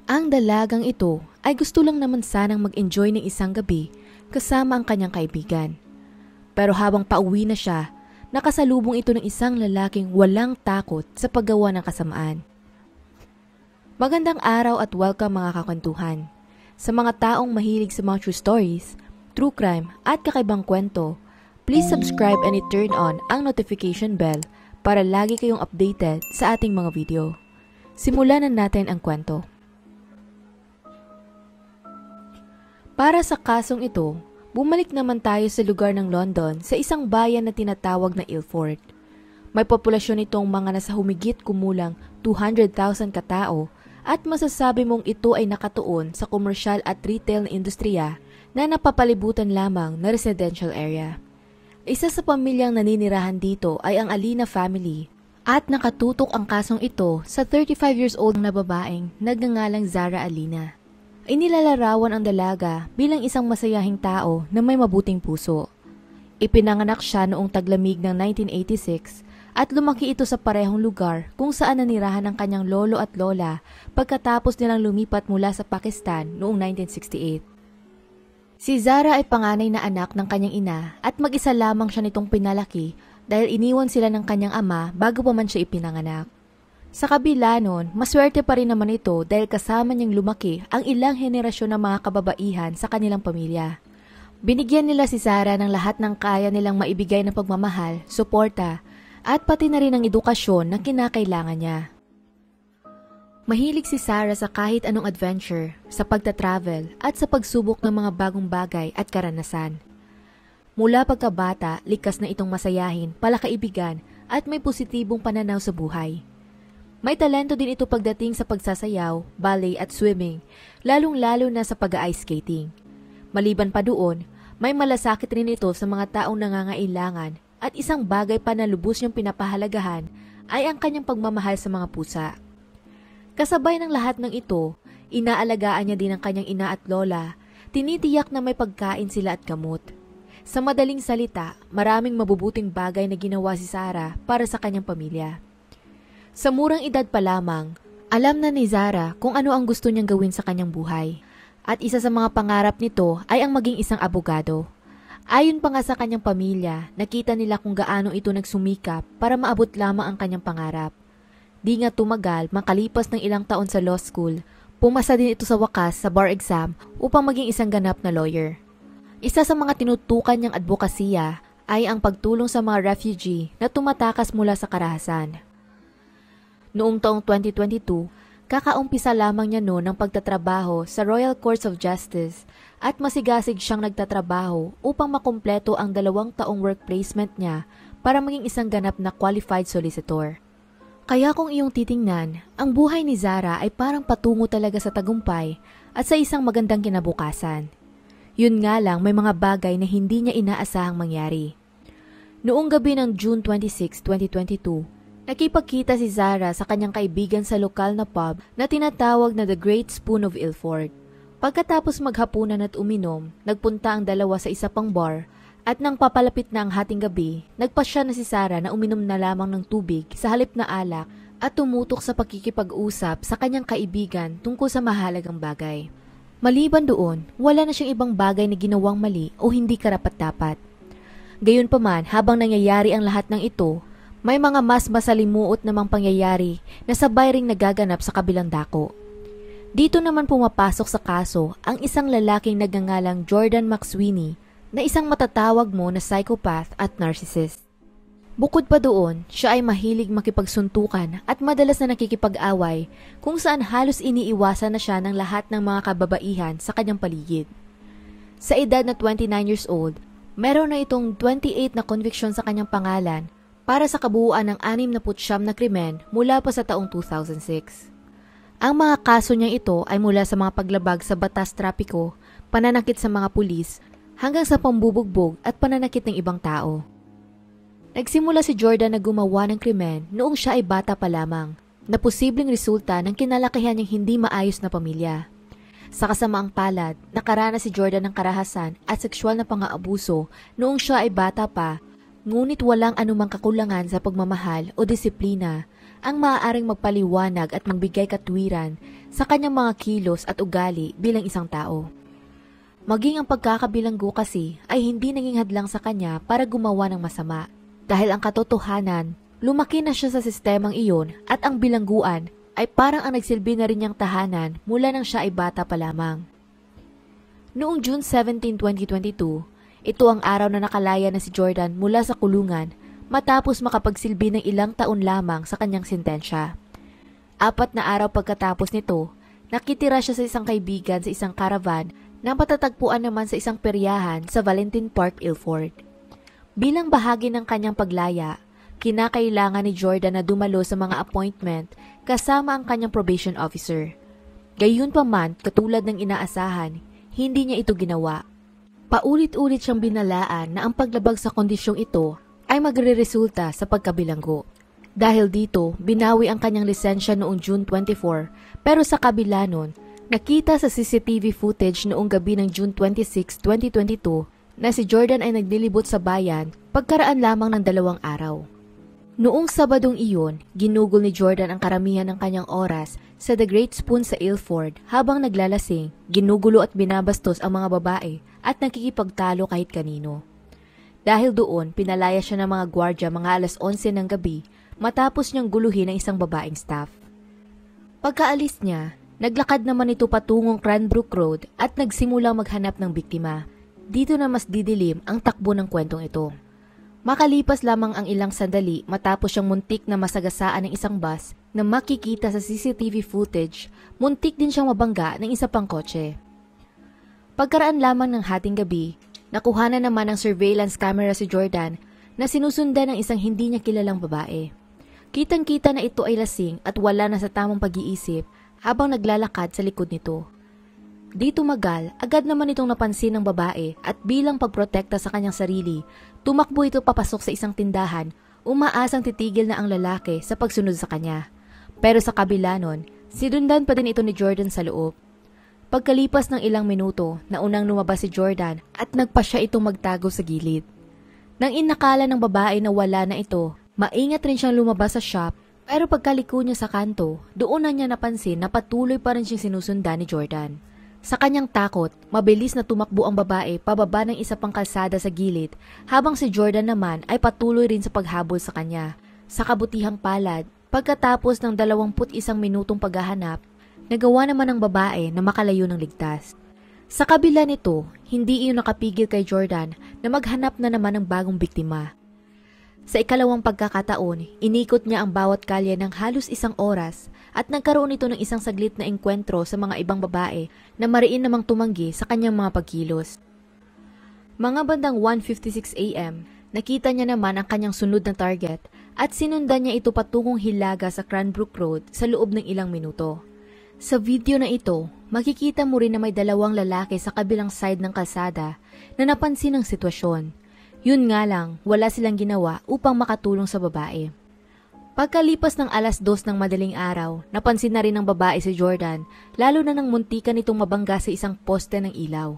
Ang dalagang ito ay gusto lang naman sanang mag-enjoy ng isang gabi kasama ang kanyang kaibigan. Pero habang pauwi na siya, nakasalubong ito ng isang lalaking walang takot sa paggawa ng kasamaan. Magandang araw at welcome mga kakwentuhan. Sa mga taong mahilig sa mga true stories, true crime at kakaibang kwento, please subscribe and i-turn on ang notification bell para lagi kayong updated sa ating mga video. Simulan na natin ang kwento. Para sa kasong ito, bumalik naman tayo sa lugar ng London sa isang bayan na tinatawag na Ilford. May populasyon itong mga nasa humigit kumulang 200,000 katao at masasabi mong ito ay nakatuon sa komersyal at retail na industriya na napapalibutan lamang na residential area. Isa sa pamilyang naninirahan dito ay ang Alina family at nakatutok ang kasong ito sa 35 years old na babaeng nagngangalang Zara Alina. Inilalarawan ang dalaga bilang isang masayahing tao na may mabuting puso. Ipinanganak siya noong taglamig ng 1986 at lumaki ito sa parehong lugar kung saan nanirahan ng kanyang lolo at lola pagkatapos nilang lumipat mula sa Pakistan noong 1968. Si Zara ay panganay na anak ng kanyang ina at mag-isa lamang siya nitong pinalaki dahil iniwan sila ng kanyang ama bago pa man siya ipinanganak. Sa kabila nun, maswerte pa rin naman ito dahil kasama niyang lumaki ang ilang henerasyon ng mga kababaihan sa kanilang pamilya. Binigyan nila si Zara ng lahat ng kaya nilang maibigay na pagmamahal, suporta, at pati na rin ang edukasyon na kinakailangan niya. Mahilig si Zara sa kahit anong adventure, sa pagta-travel at sa pagsubok ng mga bagong bagay at karanasan. Mula pagkabata, likas na itong masayahin, palakaibigan at may positibong pananaw sa buhay. May talento din ito pagdating sa pagsasayaw, ballet at swimming, lalong-lalo na sa pag-ice skating. Maliban pa doon, may malasakit rin ito sa mga taong nangangailangan at isang bagay pa na lubos niyang pinapahalagahan ay ang kanyang pagmamahal sa mga pusa. Kasabay ng lahat ng ito, inaalagaan niya din ang kanyang ina at lola, tinitiyak na may pagkain sila at gamot. Sa madaling salita, maraming mabubuting bagay na ginawa si Zara para sa kanyang pamilya. Sa murang edad pa lamang, alam na ni Zara kung ano ang gusto niyang gawin sa kanyang buhay. At isa sa mga pangarap nito ay ang maging isang abogado. Ayon pa nga sa kanyang pamilya, nakita nila kung gaano ito nagsumikap para maabot lamang ang kanyang pangarap. Di nga tumagal, makalipas ng ilang taon sa law school, pumasa din ito sa wakas sa bar exam upang maging isang ganap na lawyer. Isa sa mga tinutukan niyang advokasya ay ang pagtulong sa mga refugee na tumatakas mula sa karahasan. Noong taong 2022, kakaumpisa lamang niya noon ng pagtatrabaho sa Royal Courts of Justice at masigasig siyang nagtatrabaho upang makumpleto ang 2 taong work placement niya para maging isang ganap na qualified solicitor. Kaya kung iyong titingnan, ang buhay ni Zara ay parang patungo talaga sa tagumpay at sa isang magandang kinabukasan. Yun nga lang, may mga bagay na hindi niya inaasahang mangyari. Noong gabi ng June 26, 2022, nakipagkita si Zara sa kanyang kaibigan sa lokal na pub na tinatawag na The Great Spoon of Ilford. Pagkatapos maghapunan at uminom, nagpunta ang dalawa sa isa pang bar at nang papalapit na ang hating gabi, nagpasya na si Zara na uminom na lamang ng tubig sa halip na alak at tumutok sa pakikipag-usap sa kanyang kaibigan tungkol sa mahalagang bagay. Maliban doon, wala na siyang ibang bagay na ginawang mali o hindi karapat-dapat. Gayunpaman, habang nangyayari ang lahat ng ito, may mga mas masalimuot namang pangyayari na sabay ring nagaganap sa kabilang dako. Dito naman pumapasok sa kaso ang isang lalaking nagngangalang Jordan McSweeney na isang matatawag mo na psychopath at narcissist. Bukod pa doon, siya ay mahilig makipagsuntukan at madalas na nakikipag-away kung saan halos iniiwasan na siya ng lahat ng mga kababaihan sa kanyang paligid. Sa edad na 29 years old, meron na itong 28 na conviction sa kanyang pangalan para sa kabuuan ng 69 na krimen mula pa sa taong 2006. Ang mga kaso niya ito ay mula sa mga paglabag sa batas trapiko, pananakit sa mga pulis, hanggang sa pambubugbog at pananakit ng ibang tao. Nagsimula si Jordan na gumawa ng krimen noong siya ay bata pa lamang, na posibleng resulta ng kinalakihan niyang hindi maayos na pamilya. Sa kasamaang palad, nakaranas si Jordan ng karahasan at sexual na pang-aabuso noong siya ay bata pa, ngunit walang anumang kakulangan sa pagmamahal o disiplina ang maaaring magpaliwanag at magbigay katwiran sa kanyang mga kilos at ugali bilang isang tao. Maging ang pagkakabilanggo kasi ay hindi naging hadlang sa kanya para gumawa ng masama. Dahil ang katotohanan, lumaki na siya sa sistemang iyon at ang bilangguan ay parang ang nagsilbi na rin niyang tahanan mula nang siya ay bata pa lamang. Noong June 17, 2022, ito ang araw na nakalaya na si Jordan mula sa kulungan matapos makapagsilbi ng ilang taon lamang sa kanyang sentensya. 4 na araw pagkatapos nito, nakitira siya sa isang kaibigan sa isang caravan na matatagpuan naman sa isang peryahan sa Valentin Park, Ilford. Bilang bahagi ng kanyang paglaya, kinakailangan ni Jordan na dumalo sa mga appointment kasama ang kanyang probation officer. Gayunpaman, katulad ng inaasahan, hindi niya ito ginawa. Paulit-ulit siyang binalaan na ang paglabag sa kondisyong ito ay magreresulta sa pagkabilanggo. Dahil dito, binawi ang kanyang lisensya noong June 24, pero sa kabila nun, nakita sa CCTV footage noong gabi ng June 26, 2022 na si Jordan ay naglilibot sa bayan pagkaraan lamang ng 2 araw. Noong Sabadong iyon, ginugol ni Jordan ang karamihan ng kanyang oras sa The Great Spoon sa Ilford habang naglalasing, ginugulo at binabastos ang mga babae at nakikipagtalo kahit kanino. Dahil doon, pinalaya siya ng mga gwardya mga alas 11 ng gabi matapos niyang guluhin ang isang babaeng staff. Pagkaalis niya, naglakad naman ito patungong Cranbrook Road at nagsimulang maghanap ng biktima. Dito na mas didilim ang takbo ng kwentong ito. Makalipas lamang ang ilang sandali matapos siyang muntik na masagasaan ng isang bus na makikita sa CCTV footage, muntik din siyang mabangga ng isa pang kotse. Pagkaraan lamang ng hating gabi, nakuha na naman ng surveillance camera si Jordan na sinusundan ng isang hindi niya kilalang babae. Kitang-kita na ito ay lasing at wala na sa tamang pag-iisip habang naglalakad sa likod nito. Di tumagal, agad naman itong napansin ng babae at bilang pagprotekta sa kanyang sarili, tumakbo ito papasok sa isang tindahan, umaasang titigil na ang lalaki sa pagsunod sa kanya. Pero sa kabila nun, sinundan pa din ito ni Jordan sa loob. Pagkalipas ng ilang minuto, naunang lumabas si Jordan at nagpa siya itong magtago sa gilid. Nang inakala ng babae na wala na ito, maingat rin siyang lumabas sa shop. Pero pagkaliko niya sa kanto, doon na niya napansin na patuloy pa rin siyang sinusundan ni Jordan. Sa kanyang takot, mabilis na tumakbo ang babae pababa ng isa pang kalsada sa gilid habang si Jordan naman ay patuloy rin sa paghabol sa kanya. Sa kabutihang palad, pagkatapos ng 21 minutong paghahanap, nagawa naman ng babae na makalayo ng ligtas. Sa kabila nito, hindi iyon nakapigil kay Jordan na maghanap na naman ng bagong biktima. Sa ikalawang pagkakataon, inikot niya ang bawat kalye ng halos 1 oras at nagkaroon ito ng isang saglit na engkwentro sa mga ibang babae na mariin namang tumanggi sa kanyang mga pagkilos. Mga bandang 1:56 AM, nakita niya naman ang kanyang sunod na target at sinundan niya ito patungong Hilaga sa Cranbrook Road sa loob ng ilang minuto. Sa video na ito, makikita mo rin na may 2 lalaki sa kabilang side ng kalsada na napansin ang sitwasyon. Yun nga lang, wala silang ginawa upang makatulong sa babae. Pagkalipas ng alas 2 ng madaling araw, napansin na rin ng babae si Jordan, lalo na nang muntikan itong mabangga sa isang poste ng ilaw.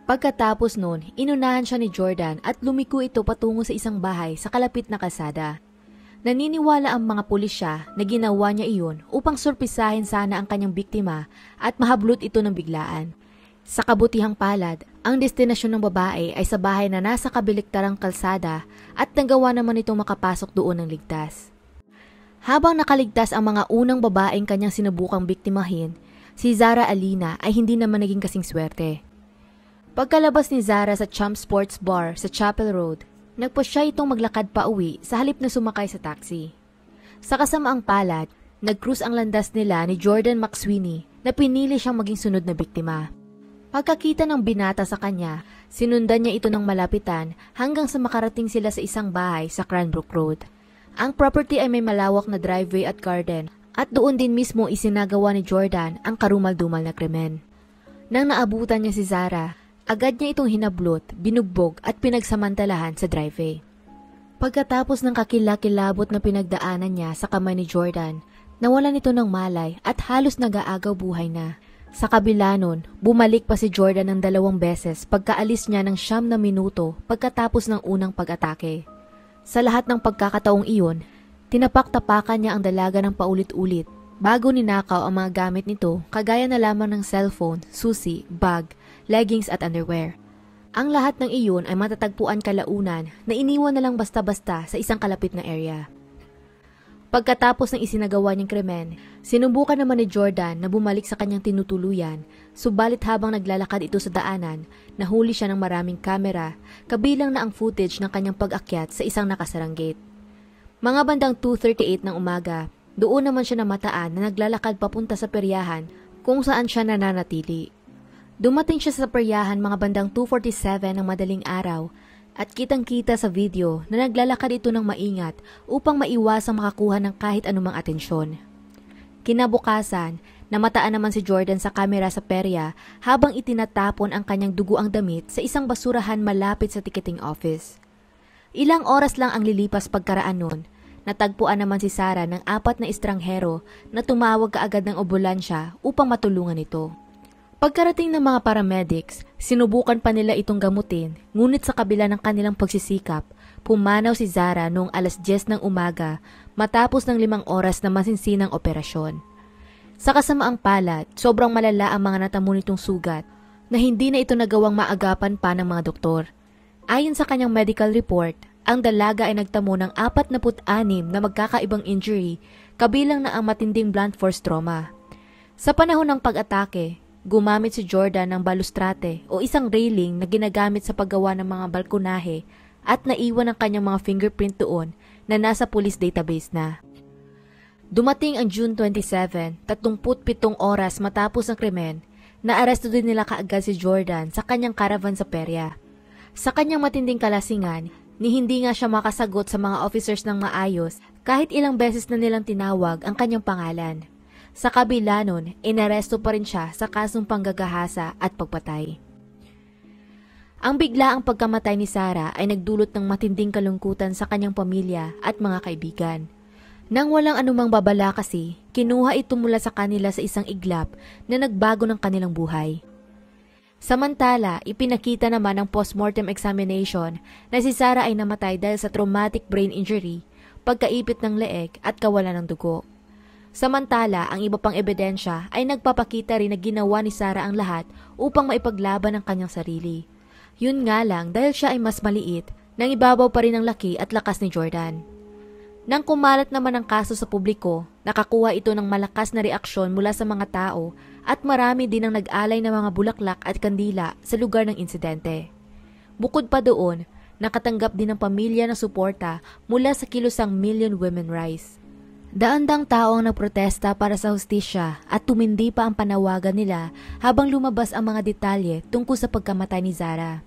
Pagkatapos nun, inunahan siya ni Jordan at lumiko ito patungo sa isang bahay sa kalapit na kalsada. Naniniwala ang mga pulisya na ginawa niya iyon upang sorpresahin sana ang kanyang biktima at mahablot ito ng biglaan. Sa kabutihang palad, ang destinasyon ng babae ay sa bahay na nasa kabaliktarang kalsada at nagawa naman itong makapasok doon ng ligtas. Habang nakaligtas ang mga unang babaeng kanyang sinubukang biktimahin, si Zara Alina ay hindi naman naging kasing swerte. Pagkalabas ni Zara sa Champ Sports Bar sa Chapel Road, nagpush siya itong maglakad pa uwi sa halip na sumakay sa taxi. Sa kasamaang palad, nag-cruise ang landas nila ni Jordan McSweeney na pinili siyang maging sunod na biktima. Pagkakita ng binata sa kanya, sinundan niya ito ng malapitan hanggang sa makarating sila sa isang bahay sa Cranbrook Road. Ang property ay may malawak na driveway at garden at doon din mismo isinagawa ni Jordan ang karumal-dumal na krimen. Nang naabutan niya si Zara, agad niya itong hinablot, binugbog at pinagsamantalahan sa driveway. Pagkatapos ng kakilakilabot na pinagdaanan niya sa kamay ni Jordan, nawalan ito ng malay at halos nag-aagaw buhay na. Sa kabila nun, bumalik pa si Jordan ng 2 beses pagkaalis niya ng 9 na minuto pagkatapos ng unang pag-atake. Sa lahat ng pagkakataong iyon, Tinapak-tapakan niya ang dalaga ng paulit-ulit bago ninakaw ang mga gamit nito kagaya na lamang ng cellphone, susi, bag, leggings at underwear. Ang lahat ng iyon ay matatagpuan kalaunan na iniwan na lang basta-basta sa isang kalapit na area. Pagkatapos ng isinagawa niyang krimen, sinubukan naman ni Jordan na bumalik sa kanyang tinutuluyan, subalit habang naglalakad ito sa daanan, nahuli siya ng maraming kamera, kabilang na ang footage ng kanyang pag-akyat sa isang nakasarang gate. Mga bandang 2:38 ng umaga, doon naman siya namataan na naglalakad papunta sa peryahan kung saan siya nananatili. Dumating siya sa peryahan mga bandang 2:47 ng madaling araw at kitang-kita sa video na naglalakad ito ng maingat upang maiwasang makakuha ng kahit anumang atensyon. Kinabukasan, namataan naman si Jordan sa kamera sa perya habang itinatapon ang kanyang duguang damit sa isang basurahan malapit sa ticketing office. Ilang oras lang ang lilipas pagkaraan nun, natagpuan naman si Sarah ng 4 na estranghero na tumawag kaagad ng ambulansya upang matulungan ito. Pagkarating ng mga paramedics, sinubukan pa nila itong gamutin, ngunit sa kabila ng kanilang pagsisikap, pumanaw si Zara noong 10:00 ng umaga matapos ng 5 oras na masinsinang operasyon. Sa kasamaang palad, sobrang malala ang mga natamo nitong sugat na hindi na ito nagawang maagapan pa ng mga doktor. Ayon sa kanyang medical report, ang dalaga ay nagtamo ng 46 na magkakaibang injury, kabilang na ang matinding blunt force trauma. Sa panahon ng pag-atake, gumamit si Jordan ng balustrate o isang railing na ginagamit sa paggawa ng mga balkonahe at naiwan ang kanyang mga fingerprint doon na nasa police database na. Dumating ang June 27, 37 oras matapos ang krimen, naaresto din nila kaagad si Jordan sa kanyang caravan sa perya. Sa kanyang matinding kalasingan, hindi nga siya makasagot sa mga officers ng maayos kahit ilang beses na nilang tinawag ang kanyang pangalan. Sa kabila nun, inaresto pa rin siya sa kasong panggagahasa at pagpatay. Ang biglaang pagkamatay ni Sarah ay nagdulot ng matinding kalungkutan sa kanyang pamilya at mga kaibigan. Nang walang anumang babala kasi, kinuha ito mula sa kanila sa isang iglap na nagbago ng kanilang buhay. Samantala, ipinakita naman ng postmortem examination na si Sarah ay namatay dahil sa traumatic brain injury, pagkaipit ng leeg at kawalan ng dugo. Samantala, ang iba pang ebidensya ay nagpapakita rin na ginawa ni Sarah ang lahat upang maipaglaban ang kanyang sarili. Yun nga lang dahil siya ay mas maliit, nang ibabaw pa rin ang laki at lakas ni Jordan. Nang kumalat naman ang kaso sa publiko, nakakuha ito ng malakas na reaksyon mula sa mga tao at marami din ang nag-alay ng mga bulaklak at kandila sa lugar ng insidente. Bukod pa doon, nakatanggap din ng pamilya ng suporta mula sa kilusang Million Women Rise. Daan-daang tao ang nagprotesta para sa hustisya at tumindi pa ang panawagan nila habang lumabas ang mga detalye tungkol sa pagkamatay ni Zara.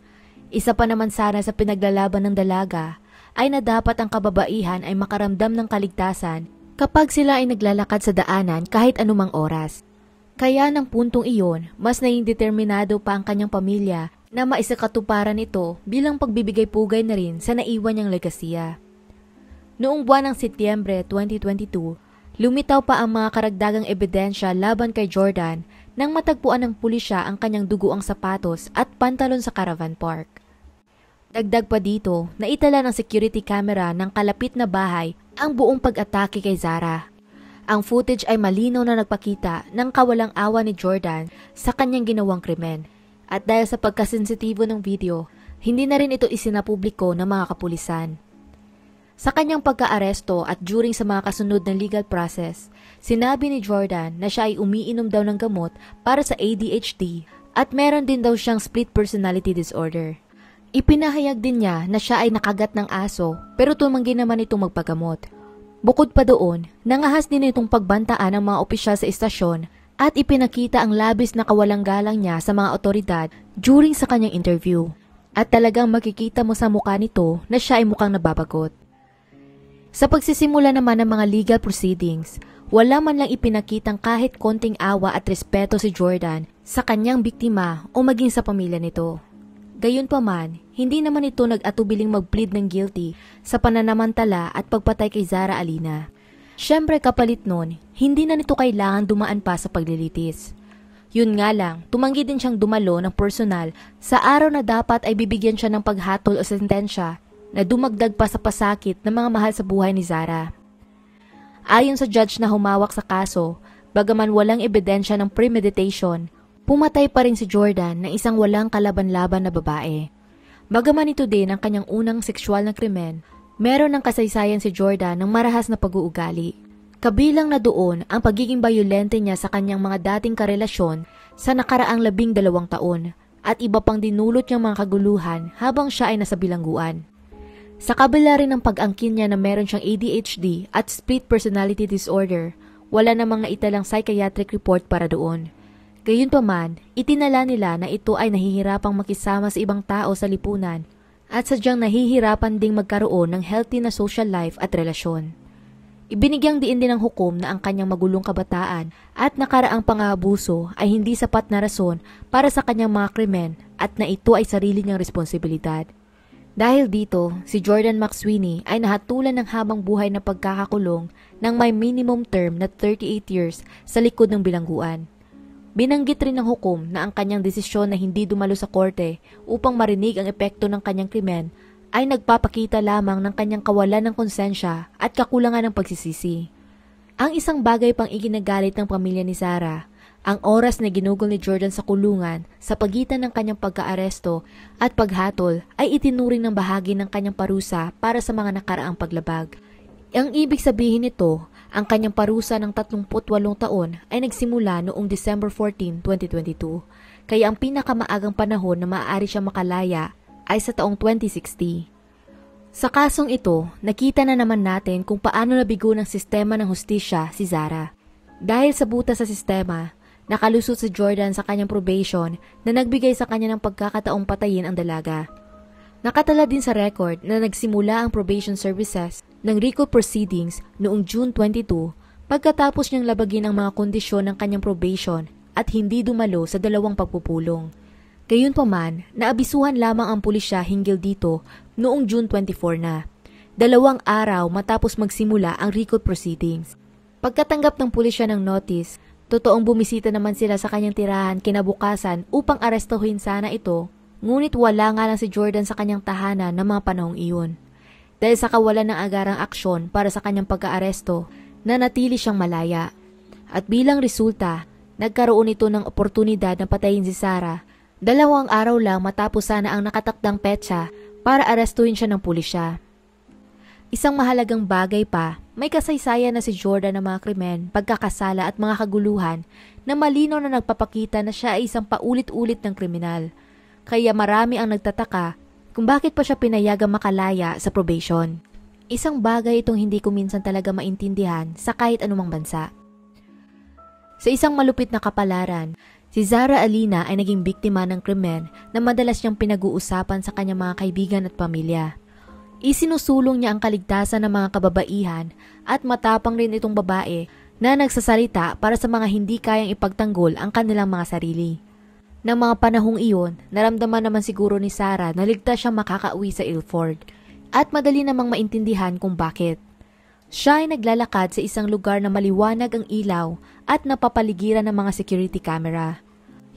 Isa pa naman sana sa pinaglalaban ng dalaga ay na dapat ang kababaihan ay makaramdam ng kaligtasan kapag sila ay naglalakad sa daanan kahit anumang oras. Kaya ng puntong iyon, mas naging determinado pa ang kanyang pamilya na maisakatuparan ito bilang pagbibigay pugay na rin sa naiwan niyang legasiya. Noong buwan ng Setyembre 2022, lumitaw pa ang mga karagdagang ebidensya laban kay Jordan nang matagpuan ng pulisya ang kanyang duguang sapatos at pantalon sa caravan park. Dagdag pa dito, naitala ng security camera ng kalapit na bahay ang buong pag-atake kay Zara. Ang footage ay malinaw na nagpakita ng kawalang awa ni Jordan sa kanyang ginawang krimen. At dahil sa pagkasensitibo ng video, hindi na rin ito isinapubliko ng mga kapulisan. Sa kanyang pagka-aresto at during sa mga kasunod na legal process, sinabi ni Jordan na siya ay umiinom daw ng gamot para sa ADHD at meron din daw siyang split personality disorder. Ipinahayag din niya na siya ay nakagat ng aso pero tumanggi naman itong magpagamot. Bukod pa doon, nangahas din itong pagbantaan ng mga opisyal sa istasyon at ipinakita ang labis na kawalang galang niya sa mga otoridad during sa kanyang interview. At talagang makikita mo sa mukha nito na siya ay mukhang nababagot. Sa pagsisimula naman ng mga legal proceedings, wala man lang ipinakitang kahit konting awa at respeto si Jordan sa kanyang biktima o maging sa pamilya nito. Gayunpaman, hindi naman ito nag-atubiling mag-plead ng guilty sa pananamantala at pagpatay kay Zara Alina. Siyempre kapalit nun, hindi na nito kailangan dumaan pa sa paglilitis. Yun nga lang, tumanggi din siyang dumalo ng personal sa araw na dapat ay bibigyan siya ng paghatol o sentensya na dumagdag pa sa pasakit ng mga mahal sa buhay ni Zara. Ayon sa judge na humawak sa kaso, bagaman walang ebidensya ng premeditation, pumatay pa rin si Jordan ng isang walang kalaban-laban na babae. Bagaman ito din ang kanyang unang sexual na krimen, meron ng kasaysayan si Jordan ng marahas na pag-uugali. Kabilang na doon ang pagiging bayolente niya sa kanyang mga dating karelasyon sa nakaraang 12 taon at iba pang dinulot niyang mga kaguluhan habang siya ay nasa bilangguan. Sa kabila rin ng pag-angkin niya na meron siyang ADHD at split personality disorder, wala namang naitalang psychiatric report para doon. Gayunpaman, itinala nila na ito ay nahihirapang makisama sa ibang tao sa lipunan at sadyang nahihirapan ding magkaroon ng healthy na social life at relasyon. Ibinigyang diin din ng hukom na ang kanyang magulong kabataan at nakaraang pang-aabuso ay hindi sapat na rason para sa kanyang mga krimen at na ito ay sarili niyang responsibilidad. Dahil dito, si Jordan McSweeney ay nahatulan ng habang buhay na pagkakakulong ng may minimum term na 38 years sa likod ng bilangguan. Binanggit rin ng hukom na ang kanyang desisyon na hindi dumalo sa korte upang marinig ang epekto ng kanyang krimen ay nagpapakita lamang ng kanyang kawalan ng konsensya at kakulangan ng pagsisisi. Ang isang bagay pang iginagalit ng pamilya ni Sarah, ang oras na ginugol ni Jordan sa kulungan sa pagitan ng kanyang pagkaaresto at paghatol ay itinuring ng bahagi ng kanyang parusa para sa mga nakaraang paglabag. Ang ibig sabihin nito, ang kanyang parusa ng 38 taon ay nagsimula noong December 14, 2022, kaya ang pinakamaagang panahon na maaari siya makalaya ay sa taong 2060. Sa kasong ito, nakita na naman natin kung paano nabigo ng sistema ng hustisya si Zara. Dahil sa butas sa sistema, nakalusot si Jordan sa kanyang probation na nagbigay sa kanya ng pagkakataong patayin ang dalaga. Nakatala din sa record na nagsimula ang probation services ng RICO proceedings noong June 22 pagkatapos niyang labagin ang mga kondisyon ng kanyang probation at hindi dumalo sa 2 pagpupulong. Gayunpaman, naabisuhan lamang ang pulisya hinggil dito noong June 24 na, 2 araw matapos magsimula ang RICO proceedings. Pagkatanggap ng pulisya ng notice, totoong bumisita naman sila sa kanyang tirahan kinabukasan upang arestuhin sana ito, ngunit wala nga lang si Jordan sa kanyang tahanan ng mga panahong iyon. Dahil sa kawalan ng agarang aksyon para sa kanyang pagka-aresto, nanatili siyang malaya. At bilang resulta, nagkaroon ito ng oportunidad na patayin si Sarah 2 araw lang matapos sana ang nakatakdang petsa para arestuhin siya ng pulisya. Isang mahalagang bagay pa, may kasaysayan na si Jordan ng mga krimen, pagkakasala at mga kaguluhan na malinaw na nagpapakita na siya ay isang paulit-ulit ng kriminal. Kaya marami ang nagtataka kung bakit pa siya pinayagang makalaya sa probation. Isang bagay itong hindi ko minsan talaga maintindihan sa kahit anumang bansa. Sa isang malupit na kapalaran, si Zara Alina ay naging biktima ng krimen na madalas niyang pinag-uusapan sa kanyang mga kaibigan at pamilya. Isinusulong niya ang kaligtasan ng mga kababaihan at matapang rin itong babae na nagsasalita para sa mga hindi kayang ipagtanggol ang kanilang mga sarili. Nang mga panahong iyon, naramdaman naman siguro ni Sarah na ligtas siyang makakauwi sa Ilford at madali namang maintindihan kung bakit. Siya ay naglalakad sa isang lugar na maliwanag ang ilaw at napapaligiran ng mga security camera.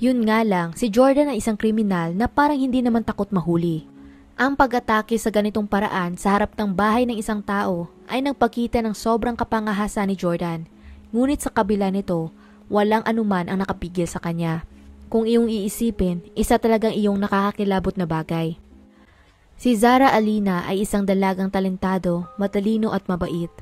Yun nga lang, si Jordan ay isang kriminal na parang hindi naman takot mahuli. Ang pag-atake sa ganitong paraan sa harap ng bahay ng isang tao ay nagpakita ng sobrang kapangahasan ni Jordan. Ngunit sa kabila nito, walang anuman ang nakapigil sa kanya. Kung iyong iisipin, isa talagang iyong nakakakilabot na bagay. Si Zara Alina ay isang dalagang talentado, matalino at mabait.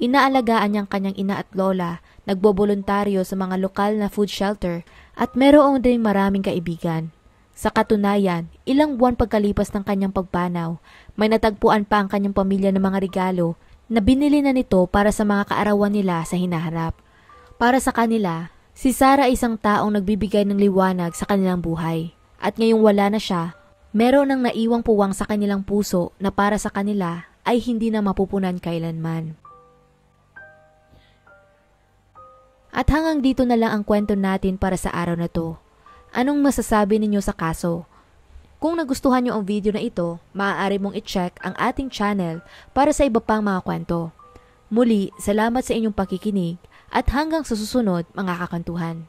Inaalagaan niyang kanyang ina at lola, nagboboluntaryo sa mga lokal na food shelter at meron din maraming kaibigan. Sa katunayan, ilang buwan pagkalipas ng kanyang pagpanaw, may natagpuan pa ang kanyang pamilya ng mga regalo na binili na nito para sa mga kaarawan nila sa hinaharap. Para sa kanila, si Sarah ay isang taong nagbibigay ng liwanag sa kanilang buhay. At ngayong wala na siya, meron ng naiwang puwang sa kanilang puso na para sa kanila ay hindi na mapupunan kailanman. At hanggang dito na lang ang kwento natin para sa araw na to. Anong masasabi ninyo sa kaso? Kung nagustuhan nyo ang video na ito, maaari mong i-check ang ating channel para sa iba pang mga kwento. Muli, salamat sa inyong pakikinig at hanggang sa susunod mga kakantuhan.